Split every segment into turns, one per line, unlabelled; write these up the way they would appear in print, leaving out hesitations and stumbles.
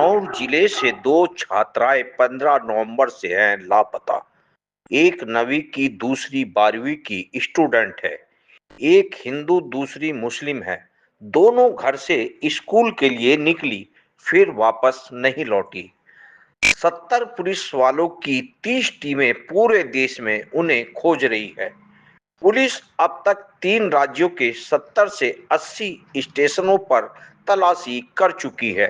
बिजनौर जिले से दो छात्राएं 15 नवंबर से हैं लापता। एक 9वीं की दूसरी 12वीं की स्टूडेंट है। एक हिंदू दूसरी मुस्लिम है। दोनों घर से स्कूल के लिए निकली, फिर वापस नहीं लौटी। 70 पुलिस वालों की 30 टीमें पूरे देश में उन्हें खोज रही है। पुलिस अब तक 3 राज्यों के 70 से 80 स्टेशनों पर तलाशी कर चुकी है।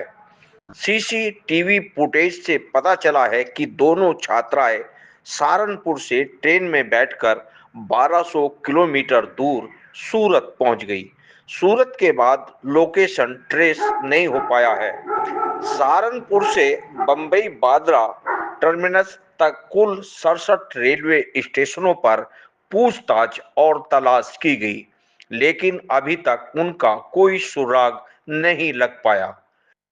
सीसीटीवी फुटेज से पता चला है कि दोनों छात्राएं सहारनपुर से ट्रेन में बैठकर 1200 किलोमीटर दूर सूरत पहुंच गई। सूरत के बाद लोकेशन ट्रेस नहीं हो पाया है। सहारनपुर से बंबई बांद्रा टर्मिनस तक कुल 67 रेलवे स्टेशनों पर पूछताछ और तलाश की गई, लेकिन अभी तक उनका कोई सुराग नहीं लग पाया।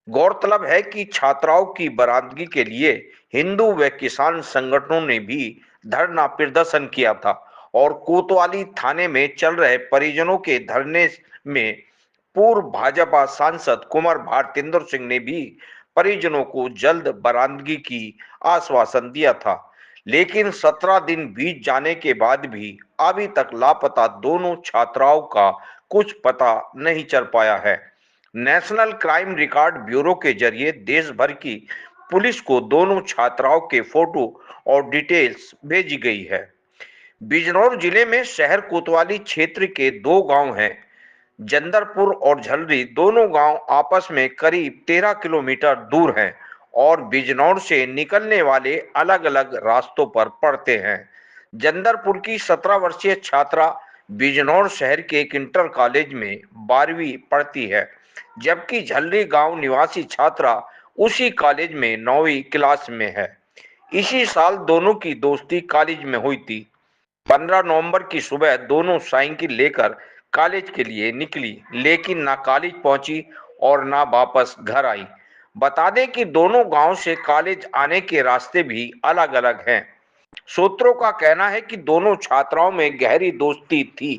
गौरतलब है कि छात्राओं की बरामदगी के लिए हिंदू व किसान संगठनों ने भी धरना प्रदर्शन किया था और कोतवाली थाने में चल रहे परिजनों के धरने में पूर्व भाजपा सांसद कुंवर भारतेंद्र सिंह ने भी परिजनों को जल्द बरामदगी की आश्वासन दिया था, लेकिन 17 दिन बीत जाने के बाद भी अभी तक लापता दोनों छात्राओं का कुछ पता नहीं चल पाया है। नेशनल क्राइम रिकॉर्ड ब्यूरो के जरिए देश भर की पुलिस को दोनों छात्राओं के फोटो और डिटेल्स भेजी गई है। बिजनौर जिले में शहर कोतवाली क्षेत्र के दो गांव हैं, जंदरपुर और झलरी। दोनों गांव आपस में करीब 13 किलोमीटर दूर हैं और बिजनौर से निकलने वाले अलग-अलग रास्तों पर पड़ते हैं। जंदरपुर की 17 वर्षीय छात्रा बिजनौर शहर के एक इंटर कॉलेज में 12वीं पढ़ती है, जबकि झलरी गांव निवासी छात्रा उसी कॉलेज में 9वीं क्लास में है। इसी साल दोनों की दोस्ती कॉलेज में हुई थी। 15 नवंबर की सुबह दोनों साइकिल लेकर कॉलेज के लिए निकली, लेकिन ना कॉलेज पहुंची और ना वापस घर आई। बता दें कि दोनों गांव से कॉलेज आने के रास्ते भी अलग-अलग हैं। सूत्रों का कहना है कि दोनों छात्राओं में गहरी दोस्ती थी।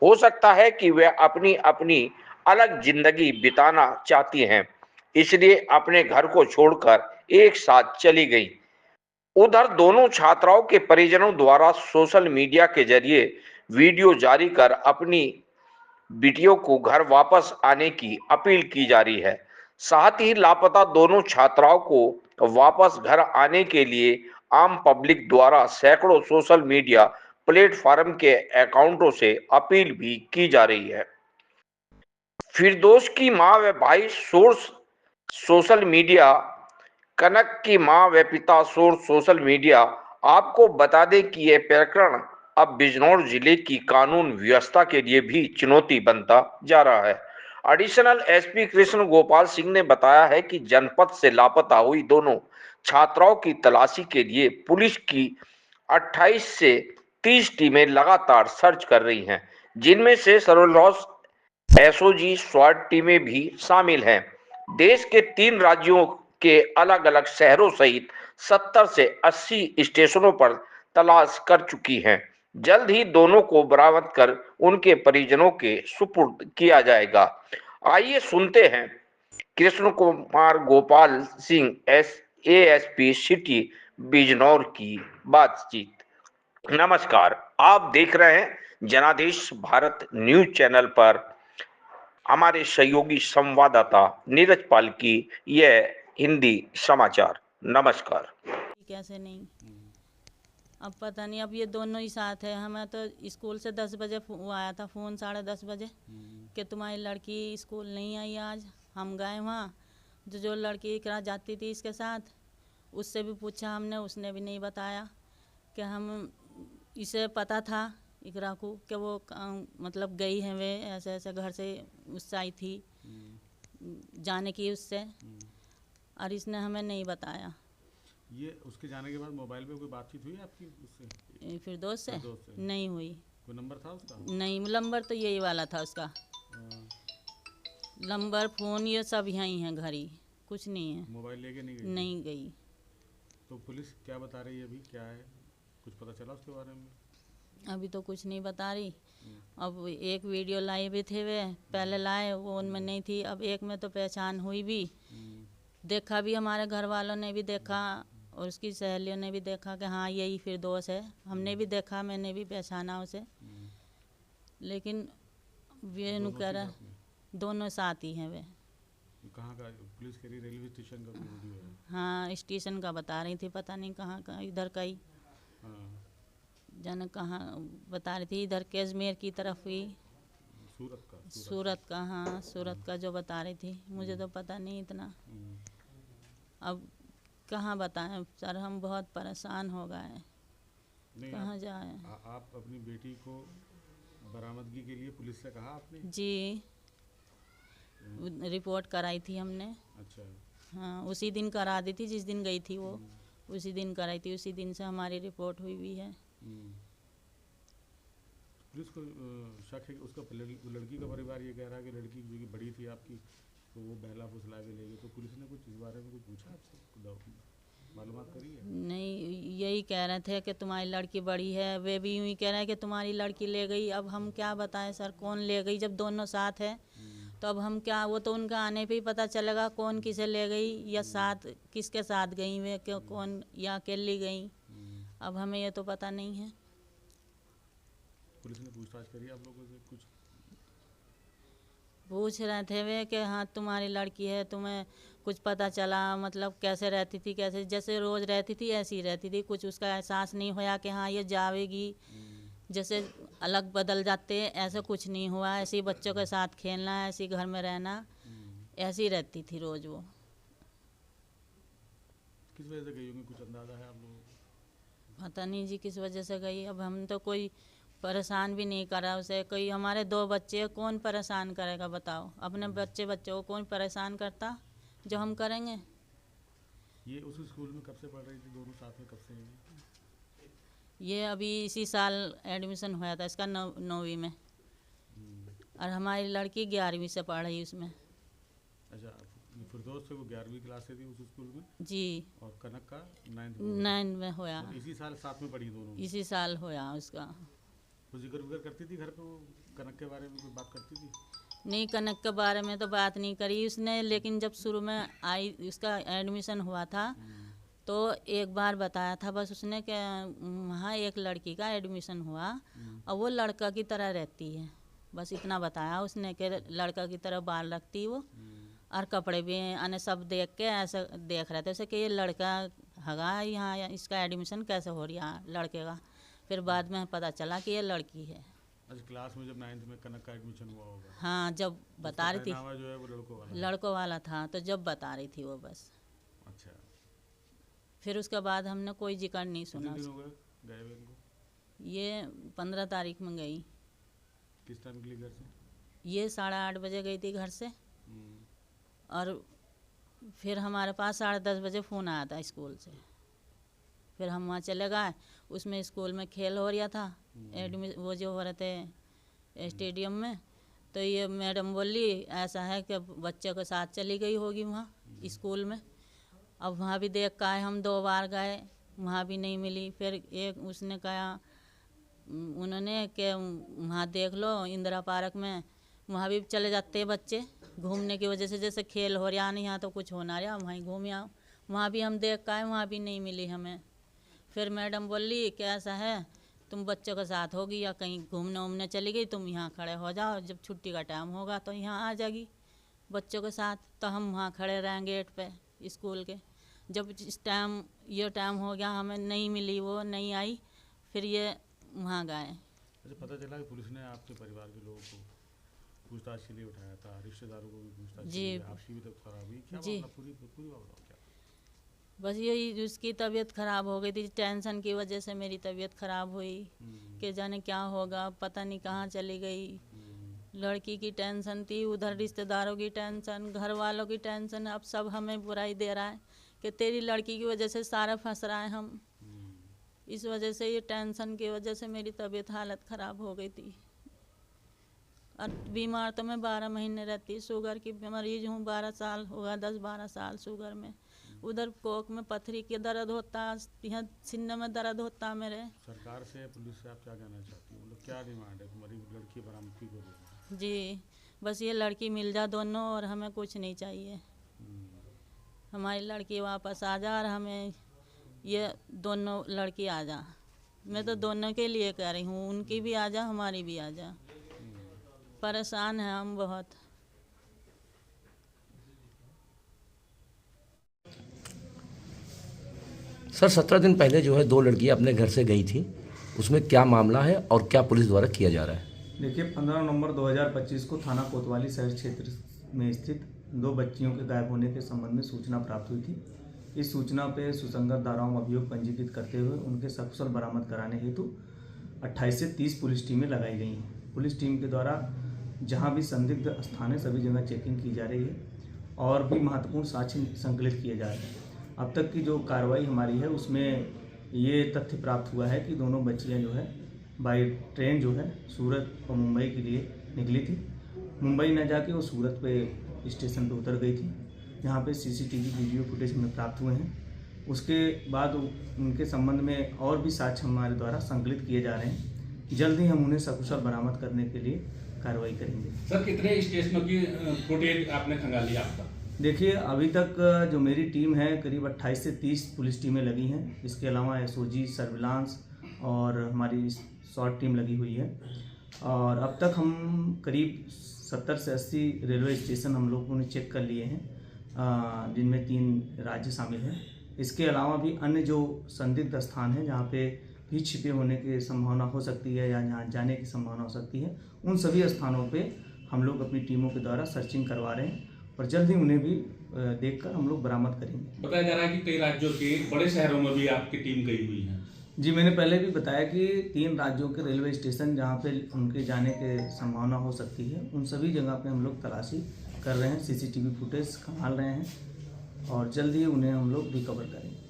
हो सकता है कि वे अपनी अपनी अलग जिंदगी बिताना चाहती हैं, इसलिए अपने घर को छोड़कर एक साथ चली गई। उधर दोनों छात्राओं के परिजनों द्वारा सोशल मीडिया के जरिए वीडियो जारी कर अपनी बेटियों को घर वापस आने की अपील की जा रही है। साथ ही लापता दोनों छात्राओं को वापस घर आने के लिए आम पब्लिक द्वारा सैकड़ों सोशल मीडिया प्लेटफॉर्म के अकाउंटों से अपील भी की जा रही है। फिरदौस की मां व भाई सोर्स सोशल मीडिया, कनक की मां व पिता सोर्स सोशल मीडिया। आपको बता दें कि यह प्रकरण अब बिजनौर जिले की कानून व्यवस्था के लिए भी चुनौती बनता जा रहा है। एडिशनल एसपी कृष्ण गोपाल सिंह ने बताया है कि जनपद से लापता हुई दोनों छात्राओं की तलाशी के लिए पुलिस की 28 से 30 टीमें लगातार सर्च कर रही हैं, जिनमें से सर्विलांस एसओजी स्वाट टीमें भी शामिल हैं। देश के 3 राज्यों के अलग-अलग शहरों सहित 70 से 80 स्टेशनों पर तलाश कर चुकी हैं। जल्द ही दोनों को बरामद कर उनके परिजनों के सुपुर्द किया जाएगा। आइए सुनते हैं कृष्ण कुमार गोपाल सिंह एएसपी सिटी बिजनौर की बातचीत। नमस्कार, आप देख रहे हैं जनादेश भारत न्यूज चैनल पर हमारे सहयोगी संवाददाता नीरज पाल की यह हिंदी समाचार। नमस्कार।
कैसे नहीं, अब पता नहीं, अब ये दोनों ही साथ है। हमें तो स्कूल से 10 बजे वो आया था फ़ोन, 10:30 बजे, कि तुम्हारी लड़की स्कूल नहीं आई आज। हम गए वहाँ, जो लड़की इकरा जाती थी इसके साथ, उससे भी पूछा हमने, उसने भी नहीं बताया। कि हम इसे पता था इकरा को कि वो मतलब गई है, वे ऐसे ऐसे घर से उससे आई थी जाने की उससे, और इसने हमें नहीं बताया।
ये उसके जाने के बाद मोबाइल पे कोई बातचीत हुई आपकी उससे?
फिरदौस से नहीं हुई।
कोई नंबर था उसका?
नहीं, नंबर तो यही वाला था उसका। नंबर फ़ोन ये सब यहीं हैं, घर ही, कुछ नहीं है।
मोबाइल लेके नहीं गई?
नहीं गई।
तो पुलिस क्या बता रही है अभी, क्या है, कुछ पता चला उसके बारे में?
अभी तो कुछ नहीं बता रही। अब एक वीडियो लाए भी थे वे, पहले लाए, वो उनमें नहीं थी। अब एक में तो पहचान हुई भी, देखा भी, हमारे घर वालों ने भी देखा और उसकी सहेलियों ने भी देखा कि हाँ यही फिरदौस है। हमने भी देखा, मैंने भी पहचाना उसे। लेकिन वे नु
दोनों
कह
उसी
रहा,
साथ में?
दोनों साथ ही हैं वे।
ये कहाँ का? पुलिस कह रही रेलवे स्टेशन का कोई वीडियो है।
हाँ, स्टेशन का बता रही थी, पता नहीं कहाँ का, इधर का ही
हाँ,
जाने कहाँ बता रही थी, इधर कैशमेर की तरफ ही,
सूरत का?
सूरत का। हाँ, सूरत का जो बता रही थी, मुझे तो पता नहीं इतना।
हम्म,
अब कहाँ बताएं सर, हम बहुत परेशान हो गए हैं,
नहीं
कहाँ जाएं।
आप अपनी बेटी को बरामदगी के लिए पुलिस से कहा आपने?
जी, रिपोर्ट कराई थी हमने।
अच्छा।
हाँ, उसी दिन करा दी थी जिस दिन गई थी वो, उसी दिन कराई थी, उसी दिन से हमारी रिपोर्ट हुई हुई है।
पुलिस को शक है कि उसका लड़की का परिवार ये कह रहा है कि लड़की जो कि बड़ी थी आपकी, तो वो बहला फुसला के ले गए। तो पुलिस ने कुछ इस बारे में कुछ पूछा आपसे, मालूमात करी है?
नहीं, यही कह रहे थे कि तुम्हारी लड़की बड़ी है, वे भी यूँ ही कह रहे हैं कि तुम्हारी लड़की ले गई। अब हम क्या बताएं सर, कौन ले गई, जब दोनों साथ है तो अब हम क्या, वो तो उनका आने पे ही पता चलेगा कौन किसे ले गई या साथ किसके साथ गई वे, क्यों कौन या अकेली गई। अब हमें ये तो पता नहीं है।
पुलिस ने पूछताछ करी आप लोगों से कुछ?
पूछ रहे थे वे कि हाँ तुम्हारी लड़की है, तुम्हें कुछ पता चला, मतलब कैसे रहती थी, कैसे जैसे रोज़ रहती थी ऐसी ही रहती थी, कुछ उसका एहसास नहीं होया कि हाँ ये जावेगी, जैसे अलग बदल जाते हैं ऐसे कुछ नहीं हुआ। ऐसे ही बच्चों के साथ खेलना, ऐसे ही घर में रहना, ऐसी रहती थी रोज़ वो।
किस वजह से गई होंगी, कुछ अंदाज़ा है आप लोगों को?
पता नहीं जी किस वजह से गई। अब हम तो कोई परेशान भी नहीं करा उसे, कोई हमारे 2 बच्चे हैं, कौन परेशान करेगा बताओ। अपने बच्चों को कौन परेशान करता जो हम करेंगे।
ये उस स्कूल में कब से पढ़ रही थी दोनों साथ में, कब से हैं?
ये अभी इसी साल एडमिशन हुआ था इसका 9वीं में, और हमारी लड़की 11वीं से पढ़ रही उसमें।
अच्छा, फिरदौस से वो 11वीं क्लास से थी उस स्कूल में,
जी,
और कनक का
9 में होया,
मतलब इसी साल साथ में पढ़ी दोनों?
इसी साल होया उसका।
कुछ जिक्र विक्र करती थी घर पे वो, कनक के बारे में कोई बात करती थी?
नहीं, कनक के बारे में तो बात नहीं करी उसने, लेकिन जब शुरू में आई उसका एडमिशन हुआ था तो एक बार बताया था बस उसने कि वहाँ एक लड़की का एडमिशन हुआ और वो लड़का की तरह रहती है, बस इतना बताया उसने कि लड़का की तरह बाल रखती वो, और कपड़े भी आने सब देख के ऐसे देख रहे थे उसे कि ये लड़का हगा यहाँ, इसका एडमिशन कैसे हो रहा है लड़के का। फिर बाद में पता चला कि ये लड़की है।
अच्छा, क्लास में जब 9th में कनक का एडमिशन हुआ होगा?
हाँ, जब बता रही थी,
पहनावा जो है वो
लड़कों वाला था, तो जब बता रही थी वो बस।
अच्छा,
फिर उसके बाद हमने कोई जिक्र नहीं सुना।
कितने दिन हो गए गए हुए इनको?
ये 15 तारीख में गई।
किस टाइम के लिए घर से?
ये 8:30 बजे गई थी घर से, और फिर हमारे पास 10:30 बजे फ़ोन आया था स्कूल से। फिर हम वहाँ चले गए, उसमें स्कूल में खेल हो रहा था, वो जो हो रहे थे स्टेडियम में, तो ये मैडम बोली ऐसा है कि बच्चे के साथ चली गई होगी वहाँ स्कूल में। अब वहाँ भी देख के आए, हम 2 बार गए, वहाँ भी नहीं मिली। फिर एक उसने कहा उन्होंने कि वहाँ देख लो इंदिरा पार्क में, वहाँ भी चले जाते हैं बच्चे घूमने की वजह से, जैसे खेल हो रहा नहीं, यहाँ तो कुछ हो ना रहा, वहीं घूम आओ। वहाँ भी हम देख के आए, वहाँ भी नहीं मिली हमें। फिर मैडम बोली कि ऐसा है तुम बच्चों के साथ होगी या कहीं घूमने उमने चली गई, तुम यहाँ खड़े हो जाओ, जब छुट्टी का टाइम होगा तो यहाँ आ जाएगी बच्चों के साथ। तो हम वहाँ खड़े रहें गेट पे स्कूल के। जब इस टाइम ये टाइम हो गया, हमें नहीं मिली, वो नहीं आई, फिर ये वहाँ गए।
अच्छा, पता चला कि पुलिस ने आपके परिवार के लोगों को पूछताछ के लिए उठाया था, रिश्तेदारों को भी पूछताछ
जी,
के लिए, आपकी भी तबीयत खराब हुई, क्या
जी,
मामला? पूरी पूरी बात बताओ क्या?
बस यही उसकी तबीयत ख़राब हो गई थी, टेंशन की वजह से मेरी तबीयत ख़राब हुई कि जाने क्या होगा, पता नहीं कहाँ चली गई। लड़की की टेंशन थी, उधर रिश्तेदारों की टेंशन, घर वालों की टेंशन, अब सब हमें बुराई दे रहा है कि तेरी लड़की की वजह से सारा फंस रहा है हम। इस वजह से, ये टेंशन की वजह से मेरी तबीयत हालत ख़राब हो गई थी। और बीमार तो मैं 12 महीने रहती, शुगर की मरीज हूँ, 12 साल होगा, 10-12 साल शुगर में। उधर कोख में पथरी के दर्द होता, यहाँ सीने में दर्द होता मेरे।
सरकार से, पुलिस से आप क्या कहना चाहती हो, मतलब क्या डिमांड है तुम्हारी लड़की बरामदगी को लेकर?
जी, बस ये लड़की मिल जा दोनों, और हमें कुछ नहीं चाहिए। हमारी लड़की वापस आ जा और हमें ये दोनों लड़की आ जा। मैं तो दोनों के लिए कह रही हूँ, उनकी भी आ जा हमारी भी आ जा। परेशान हैं हम बहुत।
सर 17 दिन पहले जो है 2 लड़कियां अपने घर से गई थी, उसमें क्या मामला है और क्या पुलिस द्वारा किया जा रहा है?
देखिए 15 नवंबर 2025 को थाना कोतवाली शहर क्षेत्र में स्थित 2 बच्चियों के गायब होने के संबंध में सूचना प्राप्त हुई थी। इस सूचना पे सुसंगत धाराओं में अभियोग पंजीकृत करते हुए उनके सकुशल बरामद कराने हेतु 28 से 30 पुलिस टीमें लगाई गई हैं। पुलिस टीम के द्वारा जहां भी संदिग्ध स्थान है सभी जगह चेकिंग की जा रही है और भी महत्वपूर्ण साक्ष्य संकलित किए जा रहे हैं। अब तक की जो कार्रवाई हमारी है उसमें ये तथ्य प्राप्त हुआ है कि दोनों बच्चियां जो है बाई ट्रेन जो है सूरत और मुंबई के लिए निकली थी। मुंबई न जाके वो सूरत पे स्टेशन पे उतर गई थी, जहाँ पे सीसीटीवी वीडियो फुटेज हमें प्राप्त हुए हैं। उसके बाद उनके संबंध में और भी साक्ष्य हमारे द्वारा संकलित किए जा रहे हैं। जल्द ही हम उन्हें सकुशल बरामद करने के लिए कार्रवाई करेंगे।
सर कितने स्टेशनों की फुटेज आपने खंगाली अब तक?
देखिए अभी तक जो मेरी टीम है करीब 28 से 30 पुलिस टीमें लगी हैं। इसके अलावा एसओजी, सर्विलांस और हमारी शॉर्ट टीम लगी हुई है और अब तक हम करीब 70 से 80 रेलवे स्टेशन हम लोगों ने चेक कर लिए हैं, जिनमें 3 राज्य शामिल हैं। इसके अलावा भी अन्य जो संदिग्ध स्थान हैं जहाँ पे भी छिपे होने की संभावना हो सकती है या जहाँ जाने की संभावना हो सकती है, उन सभी स्थानों पे हम लोग अपनी टीमों के द्वारा सर्चिंग करवा रहे हैं और जल्द ही उन्हें भी देखकर हम लोग बरामद करेंगे।
बताया जा रहा है कि कई राज्यों के बड़े शहरों में भी आपकी टीम गई हुई है।
जी मैंने पहले भी बताया कि 3 राज्यों के रेलवे स्टेशन जहाँ पे उनके जाने के संभावना हो सकती है उन सभी जगह पे हम लोग तलाशी कर रहे हैं, सीसीटीवी फुटेज खंगाल रहे हैं और जल्द ही उन्हें हम लोग रिकवर करेंगे।